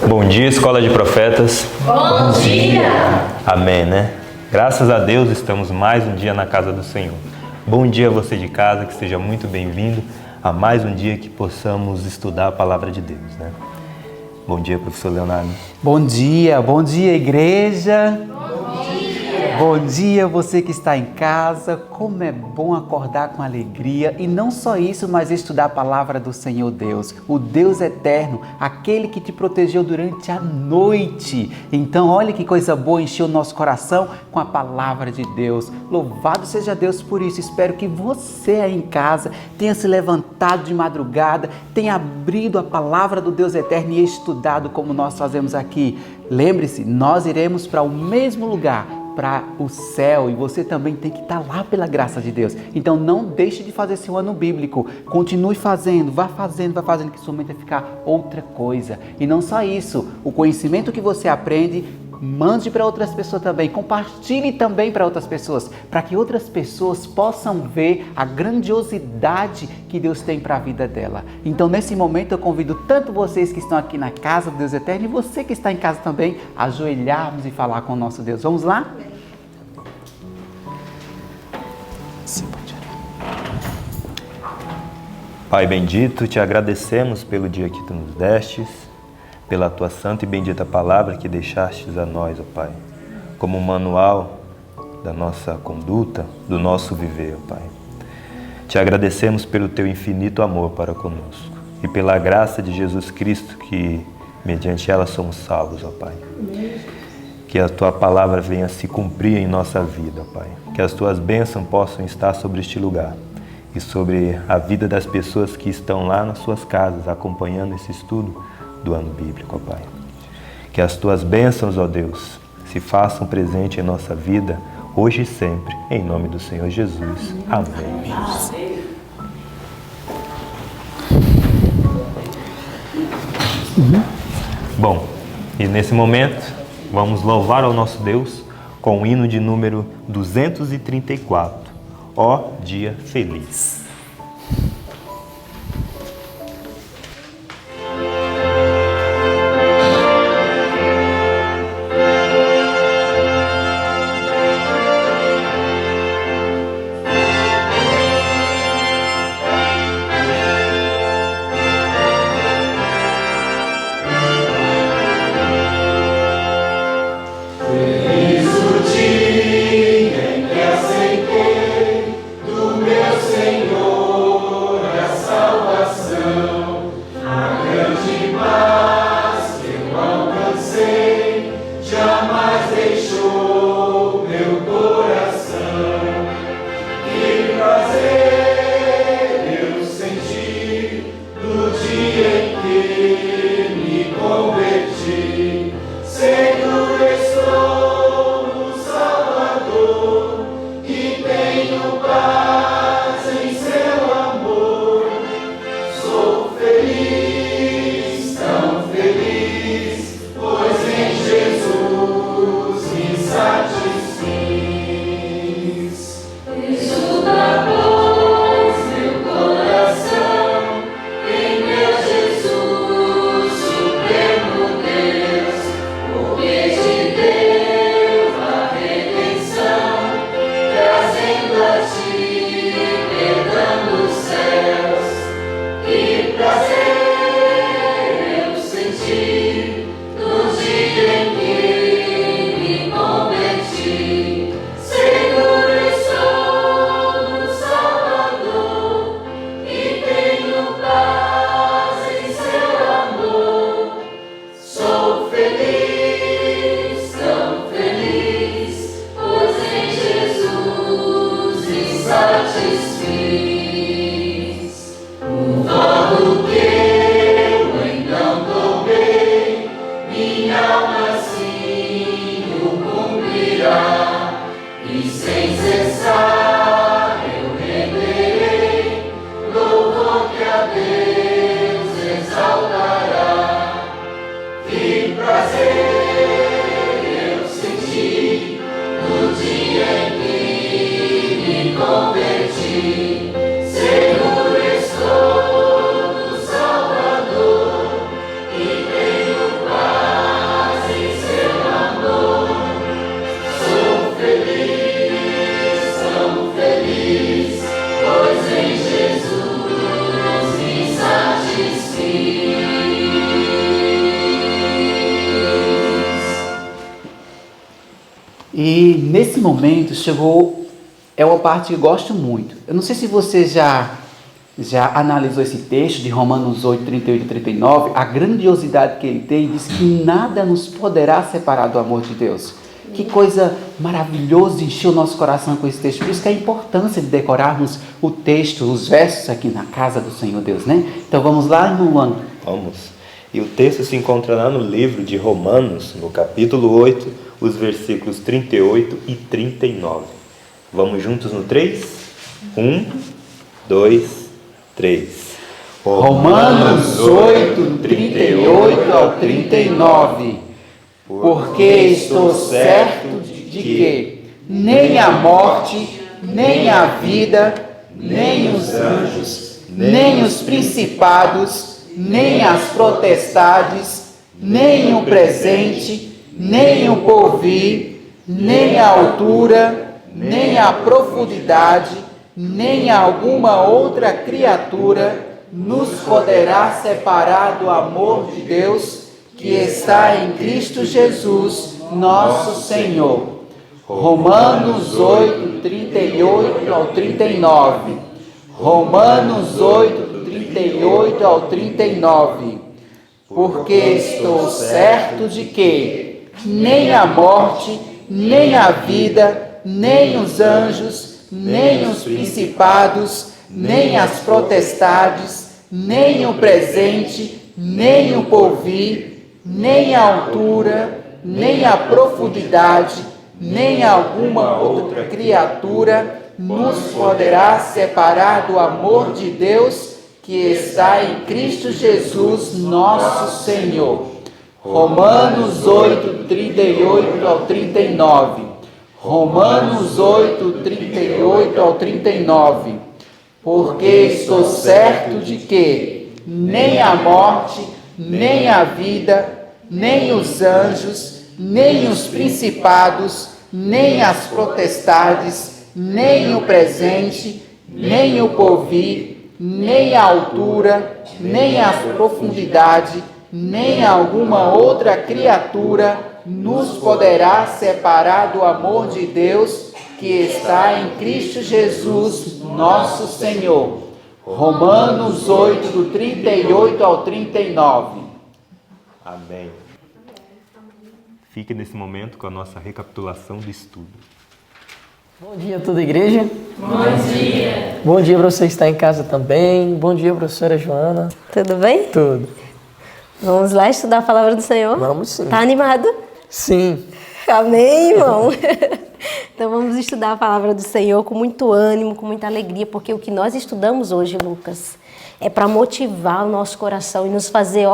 Bom dia, Escola de Profetas. Bom dia! Amém, né? Graças a Deus estamos mais um dia na casa do Senhor. Bom dia a você de casa, que seja muito bem-vindo a mais um dia que possamos estudar a Palavra de Deus, né? Bom dia, professor Leonardo. Bom dia, igreja. Bom dia, você que está em casa. Como é bom acordar com alegria e não só isso, mas estudar a palavra do Senhor Deus, o Deus eterno, aquele que te protegeu durante a noite. Então, olha que coisa boa, encheu o nosso coração com a palavra de Deus. Louvado seja Deus por isso. Espero que você aí em casa tenha se levantado de madrugada, tenha abrido a palavra do Deus eterno e estudado como nós fazemos aqui. Lembre-se, nós iremos para o mesmo lugar, para o céu, e você também tem que estar lá pela graça de Deus. Então não deixe de fazer seu ano bíblico, continue fazendo, vá fazendo, que sua mente vai ficar outra coisa. E não só isso, o conhecimento que você aprende, mande para outras pessoas também, compartilhe também para outras pessoas, para que outras pessoas possam ver a grandiosidade que Deus tem para a vida dela. Então nesse momento eu convido tanto vocês que estão aqui na casa do Deus Eterno e você que está em casa também, a ajoelharmos e falar com o nosso Deus. Vamos lá? Pai bendito, te agradecemos pelo dia que tu nos destes, pela tua santa e bendita palavra que deixastes a nós, ó Pai, como um manual da nossa conduta, do nosso viver, ó Pai. Te agradecemos pelo teu infinito amor para conosco e pela graça de Jesus Cristo que, mediante ela, somos salvos, ó Pai. Que a tua palavra venha se cumprir em nossa vida, ó Pai. Que as tuas bênçãos possam estar sobre este lugar e sobre a vida das pessoas que estão lá nas suas casas acompanhando esse estudo do ano bíblico, ó Pai. Que as tuas bênçãos, ó Deus, se façam presente em nossa vida, hoje e sempre, em nome do Senhor Jesus. Amém. Bom, e nesse momento, vamos louvar ao nosso Deus com o hino de número 234, Ó Dia Feliz. Senhor, estou no Salvador e tenho paz. E nesse momento chegou, é uma parte que eu gosto muito. Eu não sei se você já analisou esse texto de Romanos 8, 38 e 39, a grandiosidade que ele tem, diz que nada nos poderá separar do amor de Deus. Que coisa maravilhosa encheu o nosso coração com esse texto. Por isso que a importância de decorarmos o texto, os versos aqui na casa do Senhor Deus, né? Então vamos lá, irmão Luan. Vamos. E o texto se encontra lá no livro de Romanos, no capítulo 8, os versículos 38 e 39. Vamos juntos no 3? 1, 2, 3. Romanos 8, 38 ao 39. Porque estou certo de que nem a morte, nem a vida, nem os anjos, nem os principados, nem as potestades, nem o presente, nem o porvir, nem a altura, nem a profundidade, nem alguma outra criatura nos poderá separar do amor de Deus que está em Cristo Jesus, nosso Senhor. Romanos 8, 38 ao 39. Romanos 8, 38 ao 39. Porque estou certo de que nem a morte, nem a vida, nem os anjos, nem os principados, nem as potestades, nem o presente, nem o porvir, nem a altura, nem a profundidade, nem alguma outra criatura nos poderá separar do amor de Deus que está em Cristo Jesus, nosso Senhor. Romanos 8, 38 ao 39. Romanos 8, 38 ao 39. Porque estou certo de que nem a morte, nem a vida, nem os anjos, nem os principados, nem as potestades, nem o presente, nem o porvir, nem a altura, nem a profundidade, nem alguma outra criatura nos poderá separar do amor de Deus que está em Cristo Jesus, nosso Senhor. Romanos 8, do 38 ao 39. Amém. Fique nesse momento com a nossa recapitulação do estudo. Bom dia a toda a igreja. Bom dia. Bom dia para você que está em casa também. Bom dia, professora Joana. Tudo bem? Tudo. Vamos lá estudar a palavra do Senhor? Vamos sim. Tá animado? Sim. Amém, irmão? Então vamos estudar a palavra do Senhor com muito ânimo, com muita alegria, porque o que nós estudamos hoje, Lucas, é para motivar o nosso coração e nos fazer,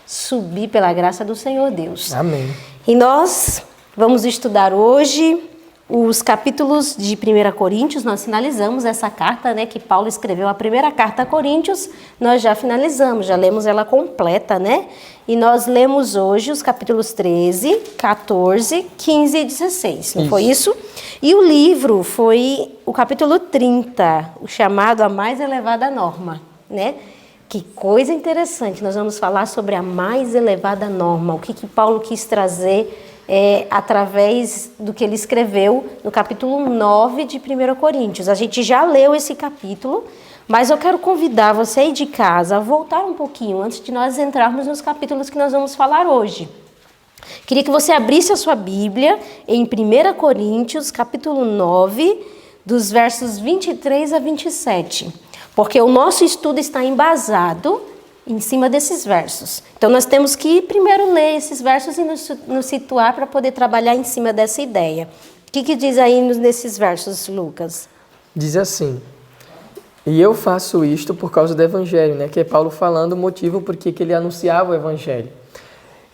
subir pela graça do Senhor Deus. Amém. E nós vamos estudar hoje os capítulos de 1 Coríntios. Nós finalizamos essa carta, né, que Paulo escreveu, a primeira carta a Coríntios, nós já finalizamos, já lemos ela completa, né? E nós lemos hoje os capítulos 13, 14, 15 e 16, não foi isso? E o livro foi o capítulo 30, o chamado A Mais Elevada Norma, né? Que coisa interessante, nós vamos falar sobre a mais elevada norma, o que Paulo quis trazer através do que ele escreveu no capítulo 9 de 1 Coríntios. A gente já leu esse capítulo, mas eu quero convidar você aí de casa a voltar um pouquinho antes de nós entrarmos nos capítulos que nós vamos falar hoje. Queria que você abrisse a sua Bíblia em 1 Coríntios, capítulo 9, dos versos 23 a 27, porque o nosso estudo está embasado em cima desses versos. Então, nós temos que primeiro ler esses versos e nos situar para poder trabalhar em cima dessa ideia. O que diz aí nesses versos, Lucas? Diz assim: e eu faço isto por causa do Evangelho, né? Que é Paulo falando o motivo por que ele anunciava o Evangelho.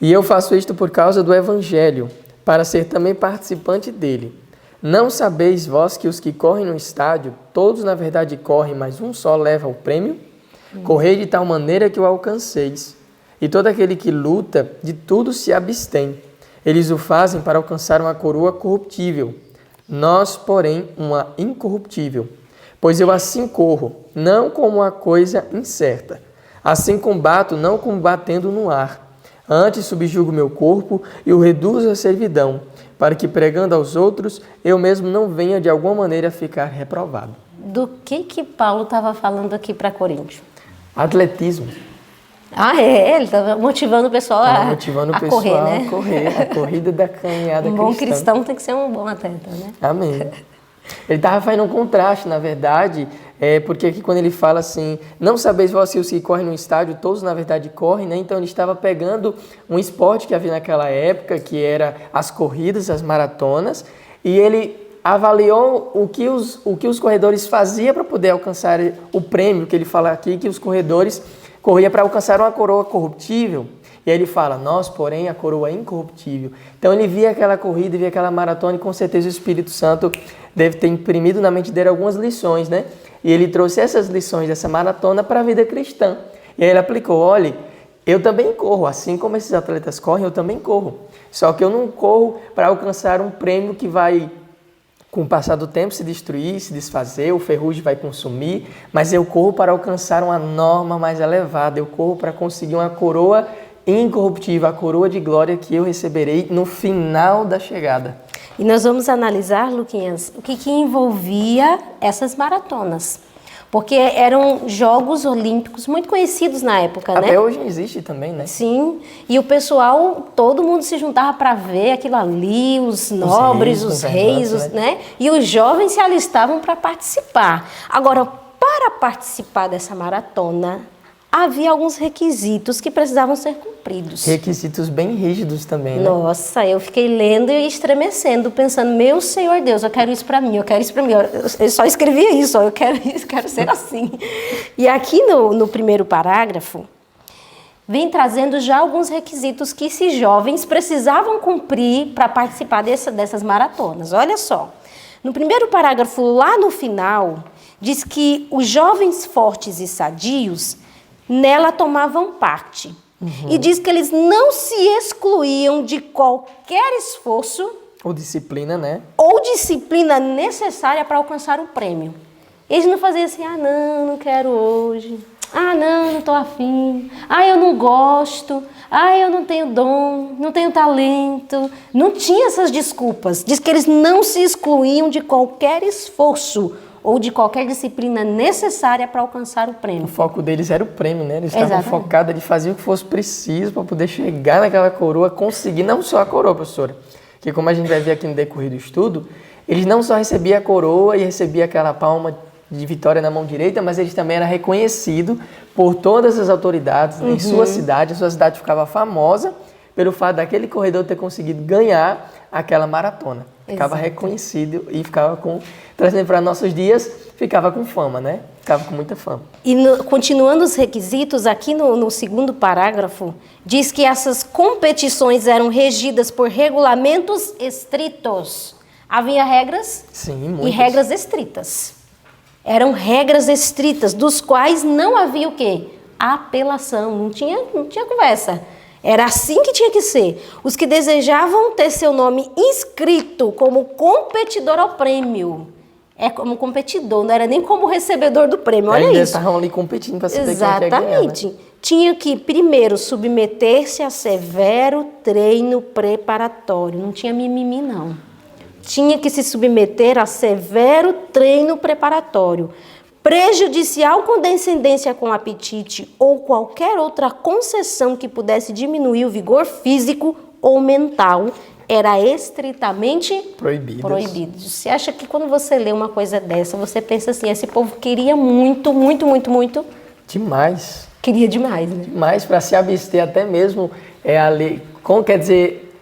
E eu faço isto por causa do Evangelho, para ser também participante dele. Não sabeis vós que os que correm no estádio, todos na verdade correm, mas um só leva o prêmio? Correi de tal maneira que o alcanceis. E todo aquele que luta, de tudo se abstém. Eles o fazem para alcançar uma coroa corruptível. Nós, porém, uma incorruptível. Pois eu assim corro, não como uma coisa incerta. Assim combato, não combatendo no ar. Antes subjugo meu corpo e o reduzo à servidão, para que pregando aos outros, eu mesmo não venha de alguma maneira a ficar reprovado. Do que Paulo estava falando aqui para Coríntios? Atletismo. Ele estava motivando o pessoal a correr, né? A correr, a corrida da caminhada cristã. Um bom cristão tem que ser um bom atleta, né? Amém. Ele estava fazendo um contraste, na verdade, porque aqui quando ele fala assim, não sabeis vós se os que correm no estádio, todos na verdade correm, né? Então ele estava pegando um esporte que havia naquela época, que era as corridas, as maratonas, e ele avaliou o que os corredores faziam para poder alcançar o prêmio, que ele fala aqui, que os corredores corriam para alcançar uma coroa corruptível. E aí ele fala, nós, porém, a coroa é incorruptível. Então ele via aquela corrida, via aquela maratona e com certeza o Espírito Santo deve ter imprimido na mente dele algumas lições, né? E ele trouxe essas lições dessa maratona para a vida cristã. E aí ele aplicou, olha, eu também corro, assim como esses atletas correm, eu também corro. Só que eu não corro para alcançar um prêmio que vai, com o passar do tempo, se destruir, se desfazer, o ferrugem vai consumir, mas eu corro para alcançar uma norma mais elevada, eu corro para conseguir uma coroa incorruptível, a coroa de glória que eu receberei no final da chegada. E nós vamos analisar, Luquinhas, o que envolvia essas maratonas. Porque eram Jogos Olímpicos muito conhecidos na época, né? Até hoje existe também, né? Sim, e o pessoal, todo mundo se juntava para ver aquilo ali, os nobres, os reis, né? E os jovens se alistavam para participar. Agora, para participar dessa maratona, havia alguns requisitos que precisavam ser cumpridos. Requisitos bem rígidos também, né? Nossa, eu fiquei lendo e estremecendo, pensando, meu Senhor Deus, eu quero isso para mim, eu quero isso para mim. Eu só escrevia isso, eu quero isso, quero ser assim. E aqui no primeiro parágrafo, vem trazendo já alguns requisitos que esses jovens precisavam cumprir para participar dessas maratonas. Olha só, no primeiro parágrafo, lá no final, diz que os jovens fortes e sadios nela tomavam parte. E diz que eles não se excluíam de qualquer esforço ou disciplina, né? Ou disciplina necessária para alcançar o prêmio. Eles não faziam assim, não quero hoje. Não estou afim. Eu não gosto. Eu não tenho dom, não tenho talento. Não tinha essas desculpas. Diz que eles não se excluíam de qualquer esforço ou de qualquer disciplina necessária para alcançar o prêmio. O foco deles era o prêmio, né? Eles estavam focados, de fazer o que fosse preciso para poder chegar naquela coroa, conseguir não só a coroa, professora, que como a gente vai ver aqui no decorrer do estudo, eles não só recebiam a coroa e recebiam aquela palma de vitória na mão direita, mas eles também eram reconhecidos por todas as autoridades em sua cidade. A sua cidade ficava famosa pelo fato daquele corredor ter conseguido ganhar aquela maratona. Ficava reconhecido e ficava trazendo para nossos dias, ficava com fama, né? Ficava com muita fama. E continuando os requisitos, aqui no segundo parágrafo, diz que essas competições eram regidas por regulamentos estritos. Havia regras? Sim, muitas. E regras estritas. Eram regras estritas, dos quais não havia o quê? Apelação, não tinha conversa. Era assim que tinha que ser. Os que desejavam ter seu nome inscrito como competidor ao prêmio. Como competidor, não era nem como recebedor do prêmio. Olha isso. Eles estavam ali competindo para saber quem ia ganhar. Exatamente. Tinha que, primeiro, submeter-se a severo treino preparatório. Não tinha mimimi, não. Tinha que se submeter a severo treino preparatório. Prejudicial condescendência com apetite ou qualquer outra concessão que pudesse diminuir o vigor físico ou mental era estritamente proibido. Você acha que quando você lê uma coisa dessa, você pensa assim, esse povo queria muito, muito, muito, muito? Demais. Queria demais, né? Demais, para se abster até mesmo, quer dizer,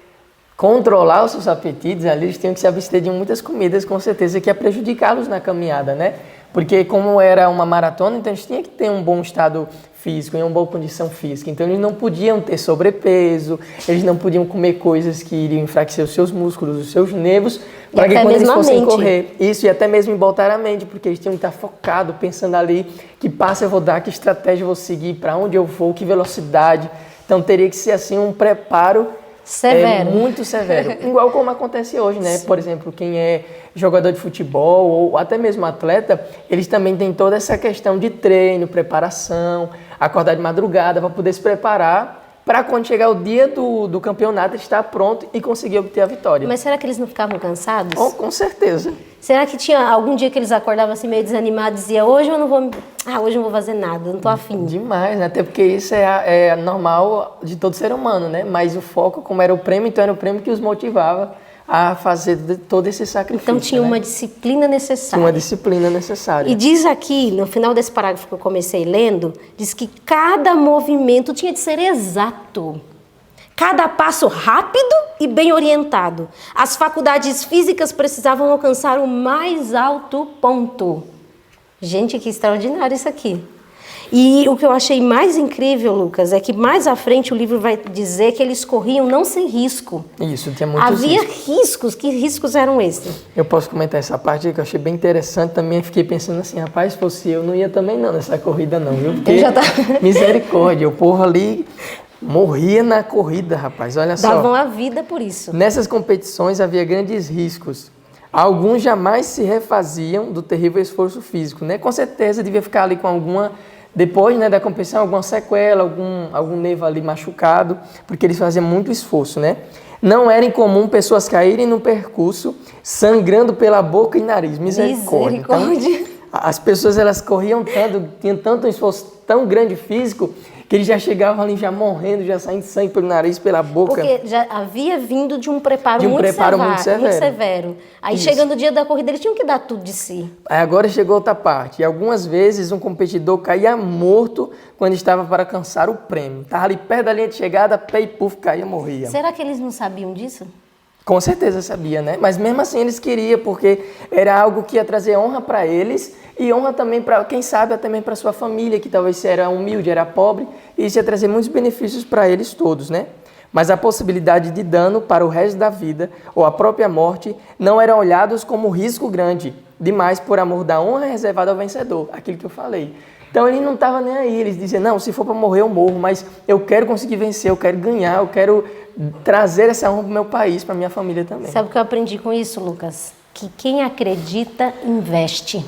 controlar os seus apetites, ali eles tinham que se abster de muitas comidas, com certeza, que ia prejudicá-los na caminhada, né? Porque como era uma maratona, então eles tinham que ter um bom estado físico, em uma boa condição física. Então eles não podiam ter sobrepeso, eles não podiam comer coisas que iriam enfraquecer os seus músculos, os seus nervos, para que quando eles fossem correr, isso e até mesmo emboltar a mente, porque eles tinham que estar focados, pensando ali, que passo eu vou dar, que estratégia eu vou seguir, para onde eu vou, que velocidade. Então teria que ser assim um preparo severo. Muito severo. Igual como acontece hoje, né? Sim. Por exemplo, quem é jogador de futebol ou até mesmo atleta, eles também têm toda essa questão de treino, preparação, acordar de madrugada para poder se preparar para quando chegar o dia do campeonato estar pronto e conseguir obter a vitória. Mas será que eles não ficavam cansados? Oh, com certeza. Será que tinha algum dia que eles acordavam assim meio desanimados e diziam, hoje eu não vou fazer nada, eu não tô afim. Demais, né? Até porque isso é normal de todo ser humano, né? Mas o foco, como era o prêmio, então era o prêmio que os motivava a fazer todo esse sacrifício. Então tinha uma né? disciplina necessária. Tinha uma disciplina necessária. E diz aqui, no final desse parágrafo que eu comecei lendo, diz que cada movimento tinha de ser exato. Cada passo rápido e bem orientado. As faculdades físicas precisavam alcançar o mais alto ponto. Gente, que extraordinário isso aqui. E o que eu achei mais incrível, Lucas, é que mais à frente o livro vai dizer que eles corriam não sem risco. Isso, tinha muitos Havia riscos. riscos. Que riscos eram esses? Eu posso comentar essa parte que eu achei bem interessante. Também fiquei pensando assim, rapaz, se fosse eu, não ia também não nessa corrida não, viu? Porque, misericórdia, o povo ali morria na corrida, rapaz, olha só. Davam a vida por isso. Nessas competições havia grandes riscos. Alguns jamais se refaziam do terrível esforço físico, né? Com certeza devia ficar ali com alguma... Depois, né, da competição, alguma sequela, algum nervo ali machucado, porque eles faziam muito esforço, né? Não era incomum pessoas caírem no percurso, sangrando pela boca e nariz. Misericórdia. Então, as pessoas, elas corriam tanto, tinham tanto esforço tão grande físico, que eles já chegavam ali já morrendo, já saindo sangue pelo nariz, pela boca. Porque já havia vindo de um preparo, muito severo. severo. Aí Isso. chegando o dia da corrida, eles tinham que dar tudo de si. Aí agora chegou outra parte. E algumas vezes um competidor caía morto quando estava para alcançar o prêmio. Estava ali perto da linha de chegada, pé e puf, caía, morria. Será que eles não sabiam disso? Com certeza sabia, né? Mas mesmo assim eles queriam, porque era algo que ia trazer honra para eles e honra também para, quem sabe, também para sua família, que talvez era humilde, era pobre, e isso ia trazer muitos benefícios para eles todos, né? Mas a possibilidade de dano para o resto da vida ou a própria morte não eram olhados como risco grande demais por amor da honra reservada ao vencedor, aquilo que eu falei. Então ele não estava nem aí, eles diziam, não, se for para morrer eu morro, mas eu quero conseguir vencer, eu quero ganhar, eu quero trazer essa honra para o meu país, para a minha família também. Sabe o que eu aprendi com isso, Lucas? Que quem acredita, investe.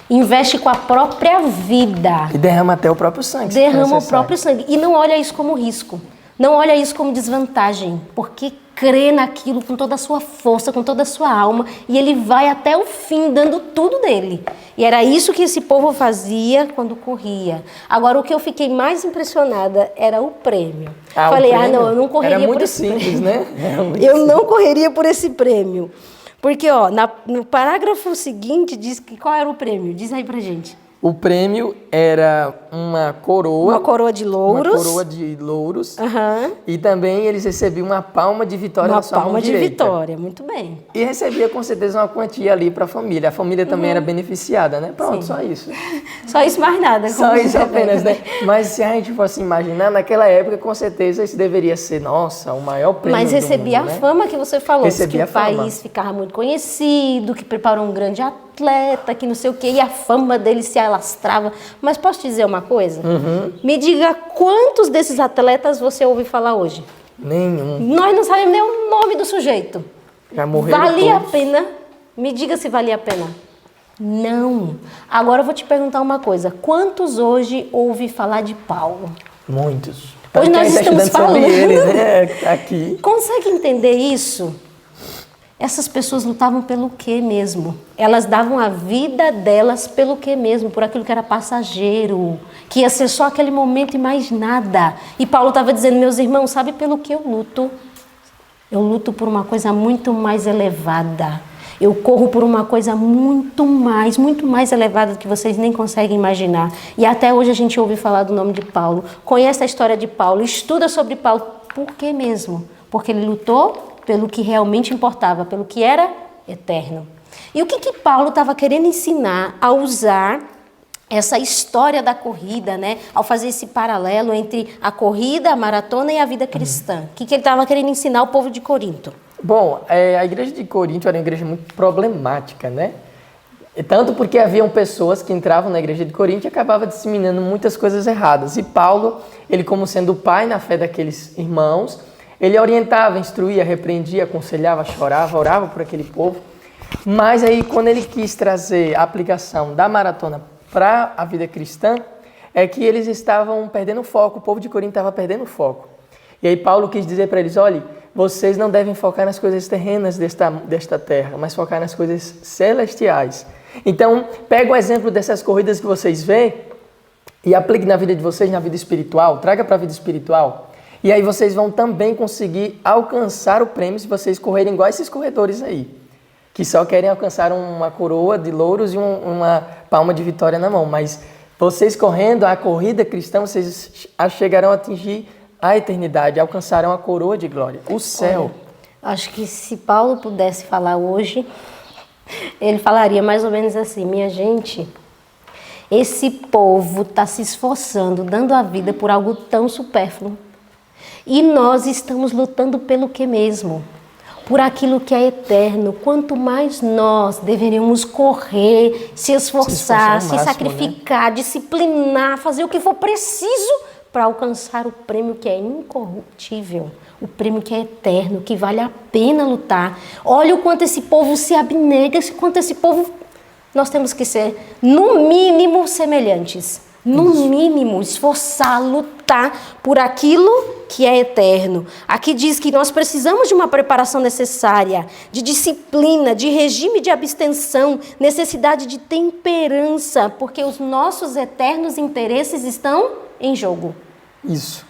Investe com a própria vida. E derrama até o próprio sangue. Derrama o próprio sangue. E não olha isso como risco. Não olha isso como desvantagem. Porque crê naquilo com toda a sua força, com toda a sua alma. E ele vai até o fim, dando tudo dele. E era isso que esse povo fazia quando corria. Agora, o que eu fiquei mais impressionada era o prêmio. Falei, não, eu não correria por esse prêmio. Era muito simples, né? Eu não correria por esse prêmio. Porque, ó, no parágrafo seguinte diz que qual era o prêmio? Diz aí pra gente. O prêmio era uma coroa. Uma coroa de louros. Uma coroa de louros. Uhum. E também eles recebiam uma palma de vitória na sua mão direita. Uma palma de vitória, muito bem. E recebia com certeza uma quantia ali para a família. A família também era beneficiada, né? Pronto, Sim. só isso. Só isso, mais nada. Só isso apenas, né? Mas se a gente fosse imaginar, naquela época, com certeza, isso deveria ser, nossa, o maior prêmio Mas recebia do mundo, a fama que você falou. Recebia que o país ficava muito conhecido, que preparou um grande atleta, que não sei o quê, e a fama dele se alastrava. Mas posso te dizer uma coisa? Me diga quantos desses atletas você ouve falar hoje? Nenhum. Nós não sabemos nem o nome do sujeito. Já morreram Valia todos. a pena? Me diga se valia a pena. Não. Agora eu vou te perguntar uma coisa. Quantos hoje ouve falar de Paulo? Muitos. Hoje nós estamos falando. Sobre ele, né? Aqui. Consegue entender isso? Essas pessoas lutavam pelo quê mesmo? Elas davam a vida delas pelo quê mesmo? Por aquilo que era passageiro, que ia ser só aquele momento e mais nada. E Paulo estava dizendo, meus irmãos, sabe pelo que eu luto? Eu luto por uma coisa muito mais elevada. Eu corro por uma coisa muito mais elevada do que vocês nem conseguem imaginar. E até hoje a gente ouve falar do nome de Paulo, conhece a história de Paulo, estuda sobre Paulo. Por quê mesmo? Porque ele lutou pelo que realmente importava, pelo que era eterno. E o que Paulo estava querendo ensinar ao usar essa história da corrida, né? Ao fazer esse paralelo entre a corrida, a maratona e a vida cristã. O que ele estava querendo ensinar ao povo de Corinto? Bom, a igreja de Corinto era uma igreja muito problemática, né? E tanto porque haviam pessoas que entravam na igreja de Corinto e acabavam disseminando muitas coisas erradas. E Paulo, ele como sendo o pai na fé daqueles irmãos, ele orientava, instruía, repreendia, aconselhava, chorava, orava por aquele povo. Mas aí, quando ele quis trazer a aplicação da maratona para a vida cristã, é que eles estavam perdendo foco, o povo de Corinto estava perdendo foco. E aí Paulo quis dizer para eles, olha, vocês não devem focar nas coisas terrenas desta terra, mas focar nas coisas celestiais. Então, pega o exemplo dessas corridas que vocês veem e aplique na vida de vocês, na vida espiritual, traga para a vida espiritual. E aí vocês vão também conseguir alcançar o prêmio se vocês correrem igual esses corredores aí, que só querem alcançar uma coroa de louros e uma palma de vitória na mão. Mas vocês correndo a corrida cristã, vocês chegarão a atingir a eternidade, alcançarão a coroa de glória, o céu. Olha, acho que se Paulo pudesse falar hoje, ele falaria mais ou menos assim, minha gente, esse povo está se esforçando, dando a vida por algo tão supérfluo. E nós estamos lutando pelo que mesmo? Por aquilo que é eterno. Quanto mais nós deveríamos correr, se esforçar, se sacrificar, disciplinar, fazer o que for preciso para alcançar o prêmio que é incorruptível, o prêmio que é eterno, que vale a pena lutar. Olha o quanto esse povo se abnega, quanto esse povo... Nós temos que ser, no mínimo, semelhantes. No mínimo, esforçar, lutar por aquilo que é eterno. Aqui diz que nós precisamos de uma preparação necessária, de disciplina, de regime de abstenção, necessidade de temperança, porque os nossos eternos interesses estão em jogo. Isso.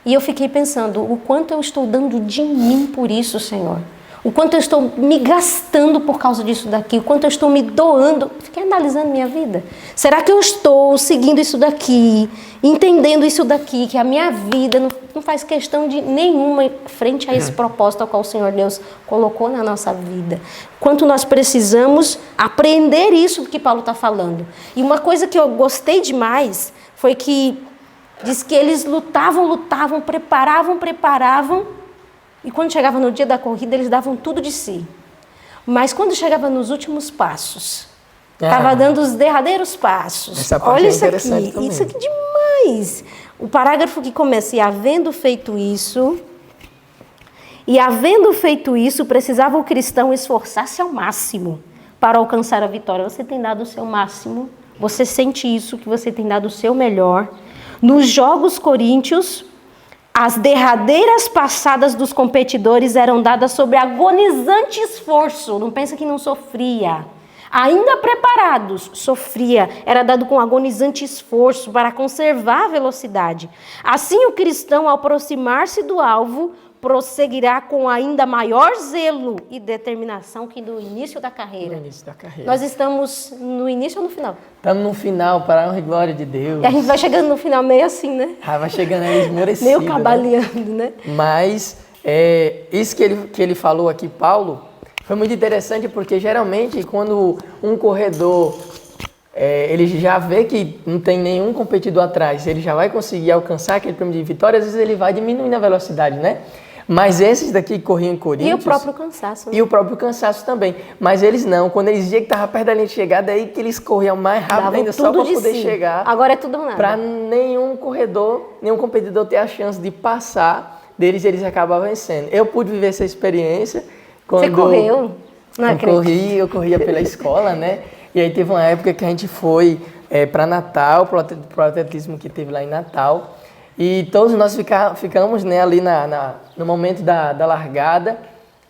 E eu fiquei pensando, o quanto eu estou dando de mim por isso, Senhor. O quanto eu estou me gastando por causa disso daqui, o quanto eu estou me doando. Fiquei analisando minha vida. Será que eu estou seguindo isso daqui, entendendo isso daqui, que a minha vida não faz questão de nenhuma frente a esse propósito ao qual o Senhor Deus colocou na nossa vida? Quanto nós precisamos aprender isso que Paulo está falando. E uma coisa que eu gostei demais foi que diz que eles lutavam, preparavam, e quando chegava no dia da corrida, eles davam tudo de si. Mas quando chegava nos últimos passos, estava dando os derradeiros passos. Essa parte olha é isso interessante aqui, também. isso aqui é demais. O parágrafo que começa, e havendo feito isso, precisava o cristão esforçar-se ao máximo para alcançar a vitória. Você tem dado o seu máximo? Você sente isso, que você tem dado o seu melhor? Nos Jogos Coríntios, as derradeiras passadas dos competidores eram dadas sob agonizante esforço. Não pensa que não sofria. Ainda preparados, sofria. Era dado com agonizante esforço para conservar a velocidade. Assim, o cristão, ao aproximar-se do alvo, prosseguirá com ainda maior zelo e determinação que no início da carreira. No início da carreira. Nós estamos no início ou no final? Estamos no final, para a honra e glória de Deus. E a gente vai chegando no final meio assim, né? Vai chegando aí esmorecido. Meio cabaleando, né? Mas isso que ele falou aqui, Paulo, foi muito interessante porque geralmente quando um corredor ele já vê que não tem nenhum competidor atrás, ele já vai conseguir alcançar aquele prêmio de vitória, às vezes ele vai diminuindo a velocidade, né? Mas esses daqui que corriam em Coríntios... E o próprio cansaço. Né? E o próprio cansaço também. Mas eles não. Quando eles viam que estava perto da linha de chegada, aí que eles corriam mais rápido Davam ainda só para poder si. chegar. Agora é tudo ou nada. Para nenhum competidor ter a chance de passar deles, eles acabam vencendo. Eu pude viver essa experiência. Quando Você correu? Não acredito. Eu corria pela escola, né? E aí teve uma época que a gente foi para Natal, pro atletismo que teve lá em Natal. E todos nós ficamos, né, ali no momento da largada.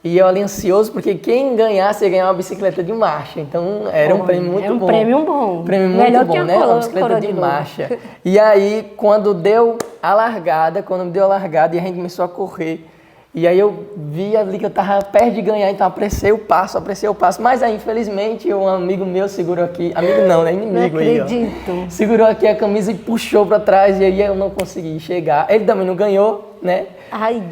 E eu ali ansioso, porque quem ganhasse ia ganhar uma bicicleta de marcha. Então era um prêmio muito bom. Era um prêmio bom. Um prêmio muito Melhor bom, que a né? Uma bicicleta de marcha. E aí, quando deu a largada, e a gente começou a correr, e aí eu vi ali que eu estava perto de ganhar, então apressei o passo. Mas aí, infelizmente, um amigo meu segurou aqui, amigo não, né? Inimigo aí, ó. Não acredito. Segurou aqui a camisa e puxou para trás, e aí eu não consegui chegar. Ele também não ganhou, né? Ai.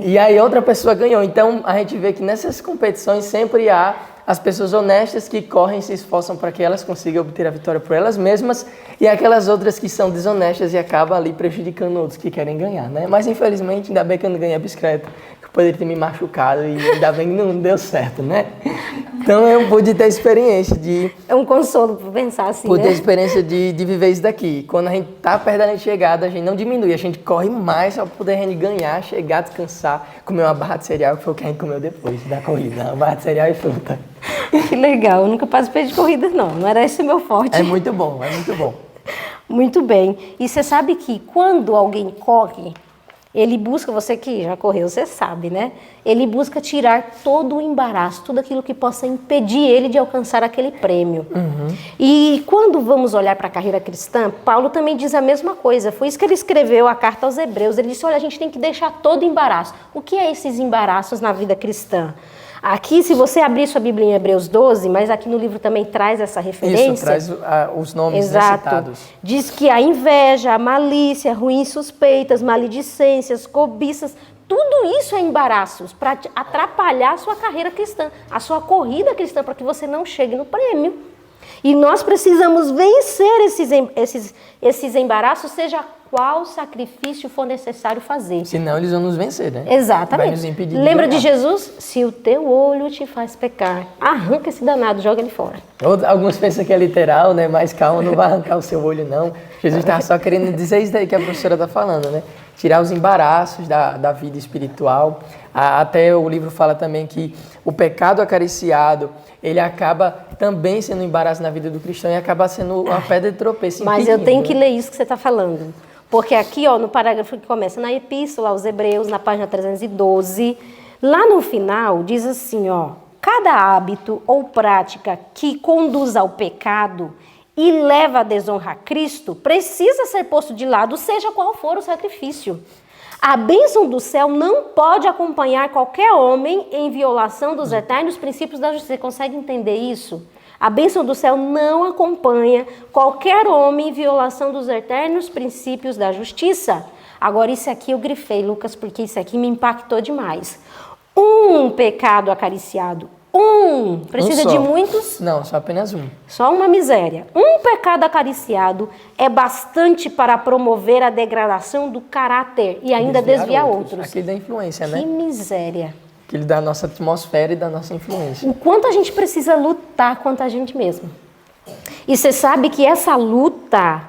E aí outra pessoa ganhou. Então a gente vê que nessas competições sempre há as pessoas honestas que correm e se esforçam para que elas consigam obter a vitória por elas mesmas, e aquelas outras que são desonestas e acabam ali prejudicando outros que querem ganhar, né? Mas infelizmente ainda bem que eu não ganhei a bicicleta, que eu poderia ter me machucado e ainda bem que não deu certo, né? Então eu pude ter a experiência de... É um consolo para pensar assim, Pude ter a né? experiência de viver isso daqui. Quando a gente tá perto da linha de chegada, a gente não diminui, a gente corre mais para poder a gente ganhar, chegar, descansar, comer uma barra de cereal, que foi o que a gente comeu depois da corrida, uma barra de cereal e fruta. Que legal, eu nunca participei de corrida não era esse o meu forte. É muito bom, é muito bom. Muito bem. E você sabe que quando alguém corre, Ele busca, você que já correu, você sabe, né? Ele busca tirar todo o embaraço, tudo aquilo que possa impedir ele de alcançar aquele prêmio. E quando vamos olhar para a carreira cristã, Paulo também diz a mesma coisa. Foi isso que ele escreveu a carta aos Hebreus. Ele disse, olha, a gente tem que deixar todo embaraço. O que é esses embaraços na vida cristã? Aqui, se você abrir sua Bíblia em Hebreus 12, mas aqui no livro também traz essa referência. Isso, traz os nomes citados. Diz que a inveja, a malícia, ruins suspeitas, maledicências, cobiças, tudo isso é embaraços para atrapalhar a sua carreira cristã, a sua corrida cristã, para que você não chegue no prêmio. E nós precisamos vencer esses embaraços, seja qual sacrifício for necessário fazer. Senão eles vão nos vencer, né? Exatamente. Vai nos impedir Lembra de ganhar. Jesus? Se o teu olho te faz pecar, arranca esse danado, joga ele fora. Alguns pensam que é literal, né? Mas calma, não vai arrancar o seu olho, não. Jesus estava só querendo dizer isso daí que a professora está falando, né? Tirar os embaraços da vida espiritual. Até o livro fala também que o pecado acariciado, ele acaba também sendo um embaraço na vida do cristão e acaba sendo uma pedra de tropeço. Mas eu tenho que ler isso que você está falando. Porque aqui, ó, no parágrafo que começa na Epístola aos Hebreus, na página 312, lá no final diz assim, ó, cada hábito ou prática que conduz ao pecado e leva à desonra a Cristo precisa ser posto de lado, seja qual for o sacrifício. A bênção do céu não pode acompanhar qualquer homem em violação dos eternos princípios da justiça. Você consegue entender isso? A bênção do céu não acompanha qualquer homem em violação dos eternos princípios da justiça. Agora, isso aqui eu grifei, Lucas, porque isso aqui me impactou demais. Um pecado acariciado. Precisa de muitos? Não, só apenas um. Só uma miséria. Um pecado acariciado é bastante para promover a degradação do caráter e ainda desviar outros. Aquele da influência, né? Que miséria. Aquele da nossa atmosfera e da nossa influência. O quanto a gente precisa lutar contra a gente mesmo. E você sabe que essa luta,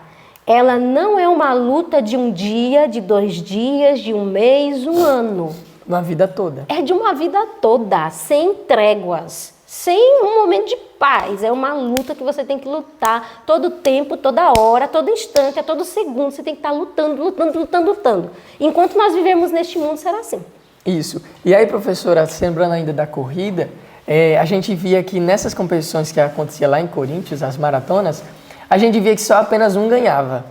ela não é uma luta de um dia, de 2 dias, de um mês, um ano. Uma vida toda. É de uma vida toda, sem tréguas, sem um momento de paz. É uma luta que você tem que lutar todo tempo, toda hora, todo instante, a todo segundo. Você tem que estar lutando. Enquanto nós vivemos neste mundo, será assim. Isso. E aí, professora, lembrando ainda da corrida, a gente via que nessas competições que acontecia lá em Coríntios, as maratonas, a gente via que só apenas um ganhava.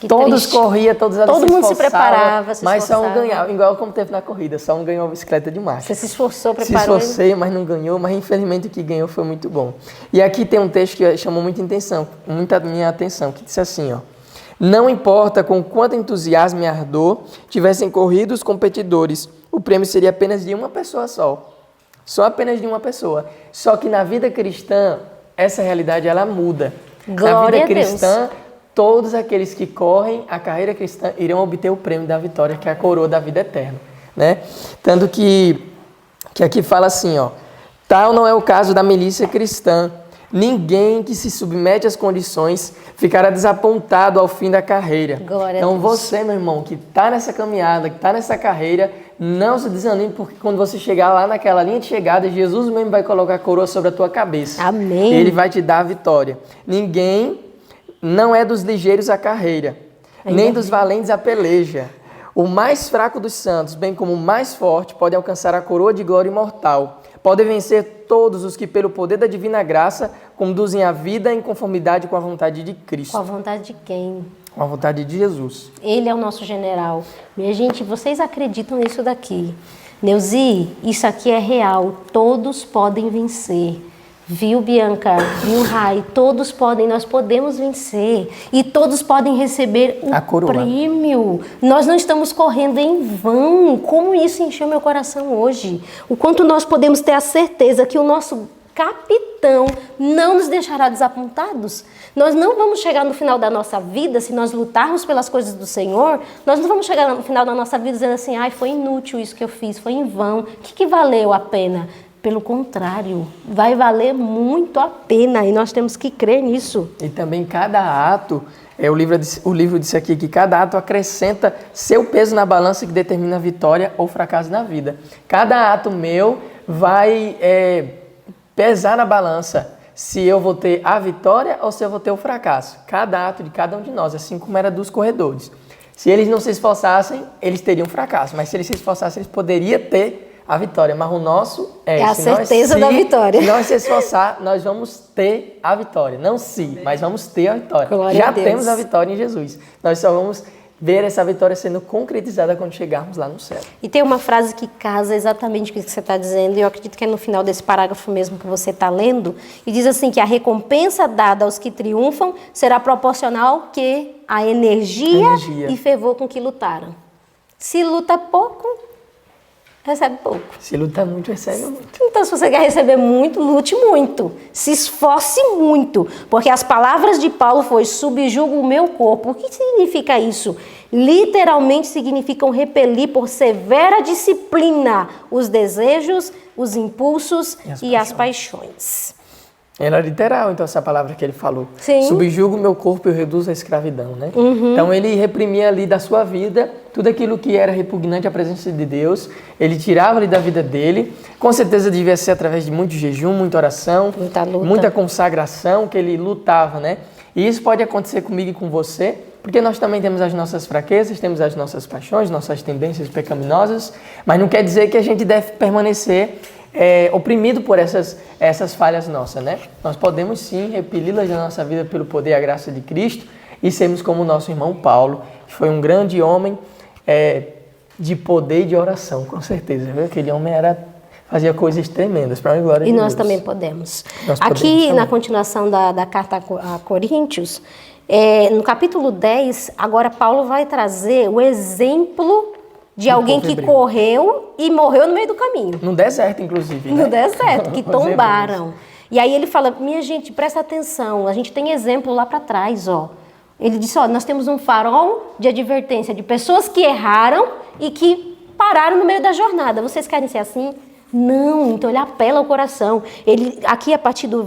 Todos corriam, todos todo mundo se preparava, mas só um ganhava. Igual como teve na corrida, só um ganhou a bicicleta de marcha. Você se esforçou, preparou. Se esforcei, mas não ganhou, mas infelizmente o que ganhou foi muito bom. E aqui tem um texto que chamou muita minha atenção, que disse assim, ó. Não importa com quanto entusiasmo e ardor tivessem corrido os competidores, o prêmio seria apenas de uma pessoa só. Só apenas de uma pessoa. Só que na vida cristã, essa realidade ela muda. Glória na vida a cristã, Deus. Todos aqueles que correm a carreira cristã irão obter o prêmio da vitória, que é a coroa da vida eterna, né? Tanto que aqui fala assim, ó, tal não é o caso da milícia cristã. Ninguém que se submete às condições ficará desapontado ao fim da carreira. Glória então a Deus. você, meu irmão, que está nessa caminhada, que está nessa carreira, não se desanime, porque quando você chegar lá naquela linha de chegada, Jesus mesmo vai colocar a coroa sobre a tua cabeça. Amém. Ele vai te dar a vitória. Ninguém não é dos ligeiros a carreira, nem dos valentes a peleja. O mais fraco dos santos, bem como o mais forte, pode alcançar a coroa de glória imortal. Podem vencer todos os que, pelo poder da divina graça, conduzem a vida em conformidade com a vontade de Cristo. Com a vontade de quem? Com a vontade de Jesus. Ele é o nosso general. Minha gente, vocês acreditam nisso daqui? Neuzi, isso aqui é real. Todos podem vencer. Viu, Bianca? Viu, Rai? Todos podem, nós podemos vencer. E todos podem receber o prêmio. Nós não estamos correndo em vão. Como isso encheu meu coração hoje. O quanto nós podemos ter a certeza que o nosso capitão não nos deixará desapontados. Nós não vamos chegar no final da nossa vida, se nós lutarmos pelas coisas do Senhor, nós não vamos chegar no final da nossa vida dizendo assim, ai, foi inútil isso que eu fiz, foi em vão. O que valeu a pena? Pelo contrário, vai valer muito a pena e nós temos que crer nisso. E também cada ato, o livro disse aqui que cada ato acrescenta seu peso na balança que determina a vitória ou fracasso na vida. Cada ato meu vai pesar na balança se eu vou ter a vitória ou se eu vou ter o fracasso. Cada ato de cada um de nós, assim como era dos corredores. Se eles não se esforçassem, eles teriam fracasso. Mas se eles se esforçassem, eles poderiam ter a vitória. Mas o nosso é a certeza da vitória. Se nós se esforçar, nós vamos ter a vitória. Não se, mas vamos ter a vitória. Glória Já a Deus. temos a vitória em Jesus. Nós só vamos ver essa vitória sendo concretizada quando chegarmos lá no céu. E tem uma frase que casa exatamente com o que você está dizendo, e eu acredito que é no final desse parágrafo mesmo que você está lendo, e diz assim que a recompensa dada aos que triunfam será proporcional que a energia e fervor com que lutaram. Se luta pouco, recebe pouco. Se luta muito, recebe muito. Então, se você quer receber muito, lute muito. Se esforce muito. Porque as palavras de Paulo foi subjugo o meu corpo. O que significa isso? Literalmente significam repelir por severa disciplina os desejos, os impulsos e as paixões. Era literal, então, essa palavra que ele falou. Sim. Subjugo o meu corpo e eu reduzo a escravidão, né? Então, ele reprimia ali da sua vida tudo aquilo que era repugnante à presença de Deus. Ele tirava ali da vida dele. Com certeza devia ser através de muito jejum, muita oração, Muita luta. muita consagração que ele lutava, né? E isso pode acontecer comigo e com você, porque nós também temos as nossas fraquezas, temos as nossas paixões, nossas tendências pecaminosas, mas não quer dizer que a gente deve permanecer oprimido por essas falhas nossas, né? Nós podemos sim repeli-las na nossa vida pelo poder e a graça de Cristo e sermos como o nosso irmão Paulo, que foi um grande homem de poder e de oração, com certeza. Viu? Aquele homem fazia coisas tremendas para a glória de Deus. E nós também podemos. Nós Aqui, podemos também. na continuação da carta a Coríntios, no capítulo 10, agora Paulo vai trazer o exemplo de alguém que correu e morreu no meio do caminho. No deserto, inclusive. No né? deserto, que Os tombaram. E aí ele fala, minha gente, presta atenção, a gente tem exemplo lá para trás, ó. Ele disse, ó, nós temos um farol de advertência de pessoas que erraram e que pararam no meio da jornada. Vocês querem ser assim? Não, então ele apela ao coração. Ele, aqui a partir do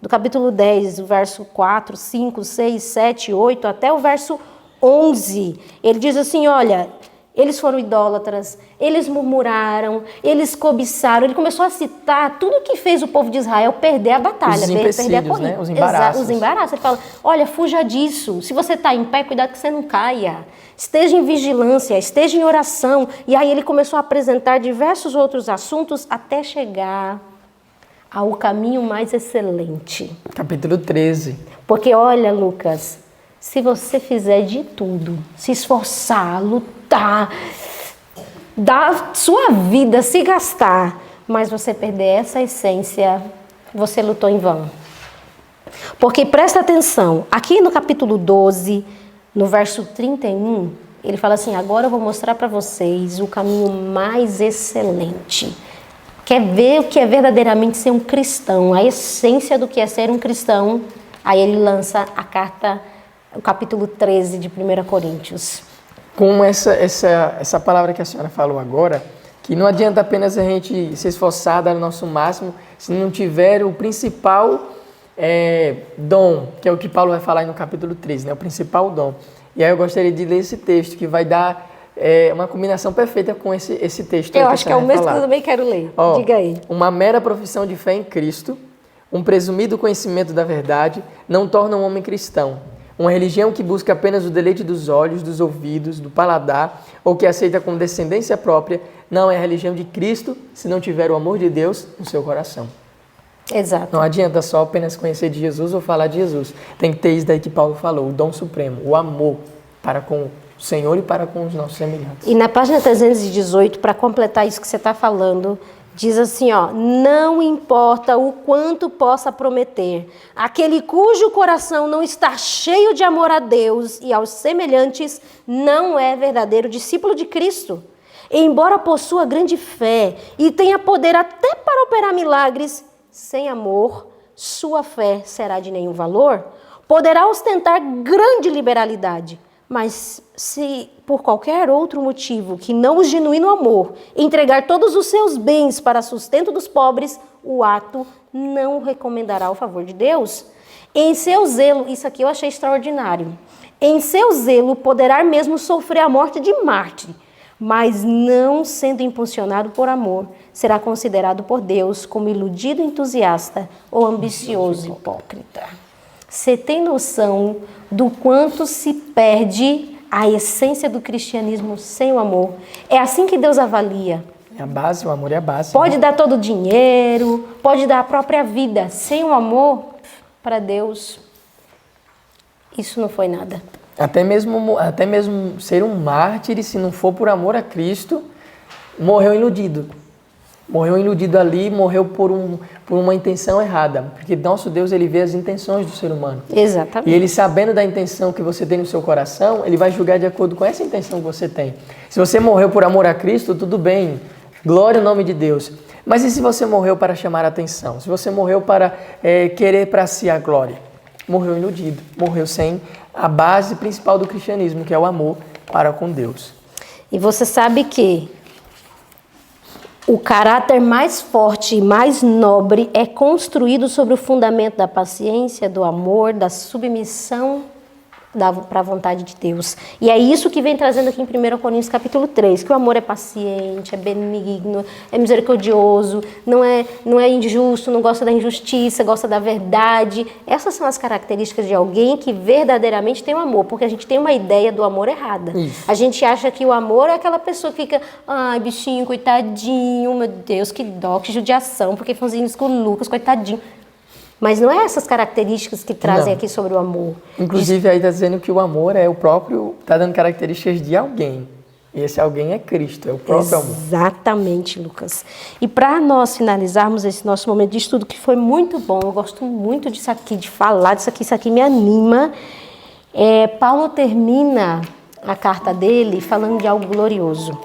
capítulo 10, o verso 4, 5, 6, 7, 8, até o verso 11, ele diz assim, olha, eles foram idólatras, eles murmuraram, eles cobiçaram. Ele começou a citar tudo que fez o povo de Israel perder a batalha, perder a corrida. Né? Os embaraços. Os embaraços. Ele fala, olha, fuja disso. Se você está em pé, cuidado que você não caia. Esteja em vigilância, esteja em oração. E aí ele começou a apresentar diversos outros assuntos até chegar ao caminho mais excelente. Capítulo 13. Porque olha, Lucas, se você fizer de tudo, se esforçar, lutar, dar sua vida, se gastar, mas você perder essa essência, você lutou em vão. Porque presta atenção, aqui no capítulo 12, no verso 31, ele fala assim, agora eu vou mostrar para vocês o caminho mais excelente. Quer ver o que é verdadeiramente ser um cristão, a essência do que é ser um cristão? Aí ele lança a carta, o capítulo 13 de 1 Coríntios. Com essa palavra que a senhora falou agora, que não adianta apenas a gente se esforçar, dar o nosso máximo, se não tiver o principal dom, que é o que Paulo vai falar aí no capítulo 13, né? O principal dom. E aí eu gostaria de ler esse texto, que vai dar uma combinação perfeita com esse texto. Eu acho que é o mesmo que eu também quero ler. Diga aí. Uma mera profissão de fé em Cristo, um presumido conhecimento da verdade, não torna um homem cristão. Uma religião que busca apenas o deleite dos olhos, dos ouvidos, do paladar, ou que aceita com descendência própria, não é a religião de Cristo se não tiver o amor de Deus no seu coração. Exato. Não adianta só apenas conhecer de Jesus ou falar de Jesus. Tem que ter isso daí que Paulo falou, o dom supremo, o amor para com o Senhor e para com os nossos semelhantes. E na página 318, para completar isso que você está falando, diz assim, ó, não importa o quanto possa prometer, aquele cujo coração não está cheio de amor a Deus e aos semelhantes não é verdadeiro discípulo de Cristo. Embora possua grande fé e tenha poder até para operar milagres, sem amor, sua fé será de nenhum valor. Poderá ostentar grande liberalidade, mas se por qualquer outro motivo que não o genuíno amor entregar todos os seus bens para sustento dos pobres, o ato não o recomendará ao favor de Deus. Em seu zelo, isso aqui eu achei extraordinário, em seu zelo poderá mesmo sofrer a morte de mártir, mas não sendo impulsionado por amor, será considerado por Deus como iludido entusiasta ou ambicioso hipócrita. Você tem noção do quanto se perde a essência do cristianismo sem o amor. É assim que Deus avalia. É a base, o amor é a base. Pode dar todo o dinheiro, pode dar a própria vida. Sem o amor, para Deus, isso não foi nada. Até mesmo ser um mártir, se não for por amor a Cristo, morreu iludido. Morreu iludido ali, morreu por uma intenção errada. Porque nosso Deus, ele vê as intenções do ser humano. Exatamente. E ele, sabendo da intenção que você tem no seu coração, ele vai julgar de acordo com essa intenção que você tem. Se você morreu por amor a Cristo, tudo bem. Glória ao nome de Deus. Mas e se você morreu para chamar a atenção? Se você morreu para querer para si a glória? Morreu iludido. Morreu sem a base principal do cristianismo, que é o amor para com Deus. E você sabe que o caráter mais forte e mais nobre é construído sobre o fundamento da paciência, do amor, da submissão para a vontade de Deus. E é isso que vem trazendo aqui em 1 Coríntios capítulo 3, que o amor é paciente, é benigno, é misericordioso, não é injusto, não gosta da injustiça, gosta da verdade. Essas são as características de alguém que verdadeiramente tem o amor, porque a gente tem uma ideia do amor errada. Isso. A gente acha que o amor é aquela pessoa que fica, ai, bichinho, coitadinho, meu Deus, que dó, que judiação, porque fãzinho isso com o Lucas, coitadinho. Mas não é essas características que trazem aqui sobre o amor. Inclusive aí está dizendo que o amor é o próprio, está dando características de alguém. E esse alguém é Cristo, é o próprio amor. Exatamente, Lucas. E para nós finalizarmos esse nosso momento de estudo, que foi muito bom, eu gosto muito disso aqui, de falar disso aqui me anima. Paulo termina a carta dele falando de algo glorioso.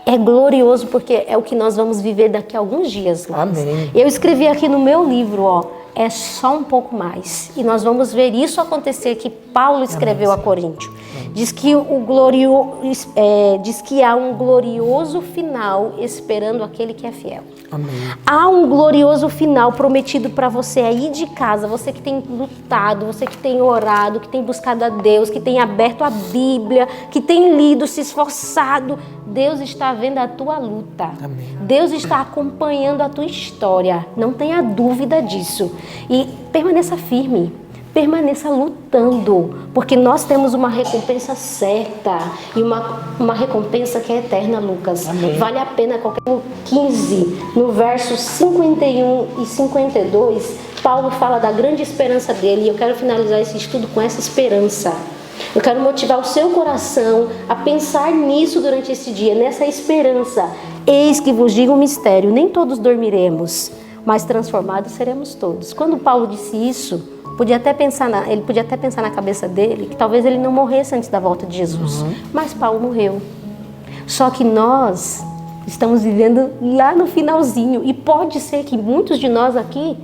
É glorioso porque é o que nós vamos viver daqui a alguns dias. Lucas. Amém. Eu escrevi aqui no meu livro, é só um pouco mais. E nós vamos ver isso acontecer que Paulo escreveu a Coríntios. Diz que, diz que há um glorioso final esperando aquele que é fiel. Amém. Há um glorioso final prometido para você aí de casa, você que tem lutado, você que tem orado, que tem buscado a Deus, que tem aberto a Bíblia, que tem lido, se esforçado. Deus está vendo a tua luta. Amém. Deus está acompanhando a tua história. Não tenha dúvida disso. E permaneça firme. Permaneça lutando, porque nós temos uma recompensa certa e uma recompensa que é eterna, Lucas. Amém. Vale a pena qualquer 15, no versos 51 e 52, Paulo fala da grande esperança dele e eu quero finalizar esse estudo com essa esperança. Eu quero motivar o seu coração a pensar nisso durante esse dia, nessa esperança. Eis que vos digo um mistério, nem todos dormiremos, mas transformados seremos todos. Quando Paulo disse isso, ele podia até pensar na cabeça dele que talvez ele não morresse antes da volta de Jesus. Mas Paulo morreu. Só que nós estamos vivendo lá no finalzinho. E pode ser que muitos de nós aqui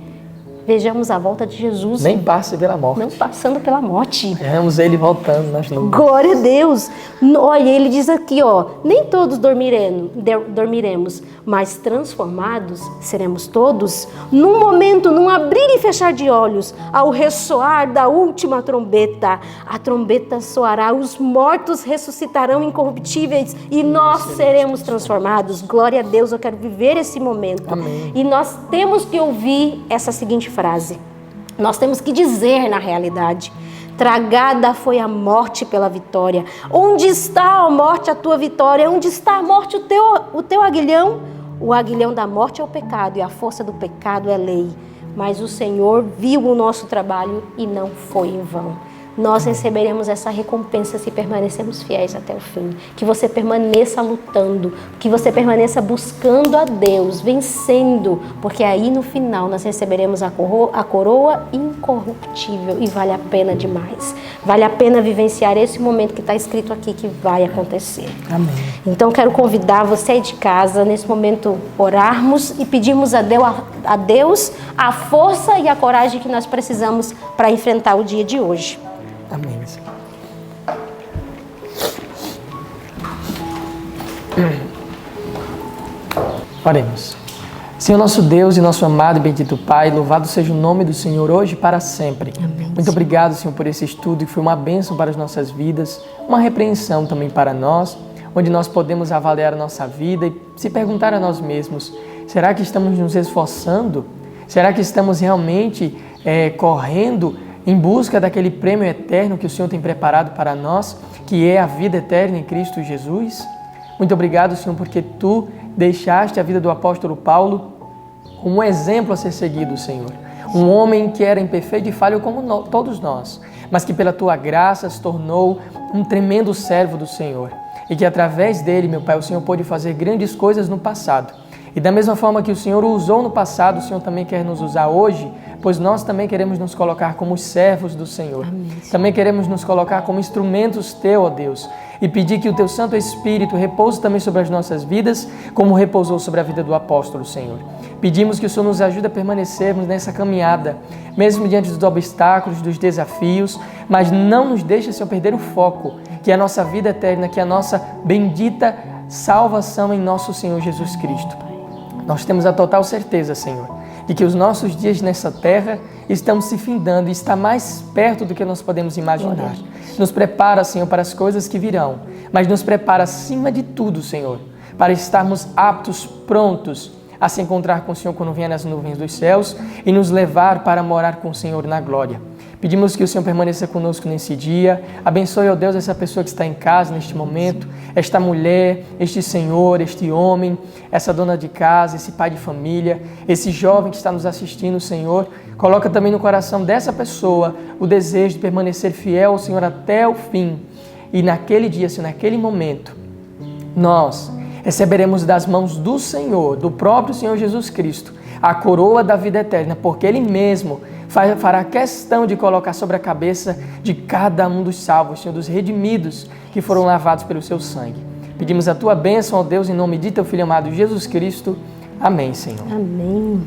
vejamos a volta de Jesus. Nem passe pela morte. Não passando pela morte. Vemos ele voltando nas nuvens. Glória a Deus. Olha, ele diz aqui, nem todos dormiremos, mas transformados seremos todos. Num momento, num abrir e fechar de olhos, ao ressoar da última trombeta, a trombeta soará, os mortos ressuscitarão incorruptíveis e nós seremos transformados. Glória a Deus, eu quero viver esse momento. Amém. E nós temos que ouvir essa seguinte frase. Nós temos que dizer na realidade: tragada foi a morte pela vitória. Onde está, ó morte, a tua vitória? Onde está a morte, o teu aguilhão? O aguilhão da morte é o pecado e a força do pecado é lei. Mas o Senhor viu o nosso trabalho e não foi em vão. Nós receberemos essa recompensa se permanecermos fiéis até o fim. Que você permaneça lutando, que você permaneça buscando a Deus, vencendo, porque aí no final nós receberemos a coroa incorruptível e vale a pena demais. Vale a pena vivenciar esse momento que está escrito aqui que vai acontecer. Amém. Então quero convidar você aí de casa, nesse momento, orarmos e pedirmos a Deus a força e a coragem que nós precisamos para enfrentar o dia de hoje. Amém, Senhor. Oremos. Senhor nosso Deus e nosso amado e bendito Pai, louvado seja o nome do Senhor hoje e para sempre. Amém. Muito obrigado, Senhor, por esse estudo que foi uma bênção para as nossas vidas, uma repreensão também para nós, onde nós podemos avaliar a nossa vida e se perguntar a nós mesmos: será que estamos nos esforçando? Será que estamos realmente correndo em busca daquele prêmio eterno que o Senhor tem preparado para nós, que é a vida eterna em Cristo Jesus. Muito obrigado, Senhor, porque Tu deixaste a vida do apóstolo Paulo como um exemplo a ser seguido, Senhor. Um homem que era imperfeito e falho como todos nós, mas que pela Tua graça se tornou um tremendo servo do Senhor. E que através dele, meu Pai, o Senhor pôde fazer grandes coisas no passado. E da mesma forma que o Senhor o usou no passado, o Senhor também quer nos usar hoje, pois nós também queremos nos colocar como servos do Senhor. Amém. Também queremos nos colocar como instrumentos Teu, ó Deus, e pedir que o Teu Santo Espírito repouse também sobre as nossas vidas, como repousou sobre a vida do apóstolo, Senhor. Pedimos que o Senhor nos ajude a permanecermos nessa caminhada, mesmo diante dos obstáculos, dos desafios, mas não nos deixe, Senhor, perder o foco, que é a nossa vida eterna, que é a nossa bendita salvação em nosso Senhor Jesus Cristo. Nós temos a total certeza, Senhor, de que os nossos dias nessa terra estão se findando e está mais perto do que nós podemos imaginar. Nos prepara, Senhor, para as coisas que virão, mas nos prepara acima de tudo, Senhor, para estarmos aptos, prontos a se encontrar com o Senhor quando vier nas nuvens dos céus e nos levar para morar com o Senhor na glória. Pedimos que o Senhor permaneça conosco nesse dia. Abençoe, ó Deus, essa pessoa que está em casa neste momento, esta mulher, este senhor, este homem, essa dona de casa, esse pai de família, esse jovem que está nos assistindo, Senhor. Coloca também no coração dessa pessoa o desejo de permanecer fiel ao Senhor até o fim. E naquele dia, Senhor, naquele momento, nós receberemos das mãos do Senhor, do próprio Senhor Jesus Cristo, a coroa da vida eterna, porque Ele mesmo fará questão de colocar sobre a cabeça de cada um dos salvos, Senhor, dos redimidos que foram lavados pelo Seu sangue. Pedimos a Tua bênção, ó Deus, em nome de Teu Filho amado Jesus Cristo. Amém, Senhor. Amém.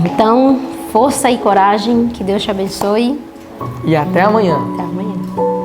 Então, força e coragem, que Deus te abençoe. E até amanhã. Até amanhã.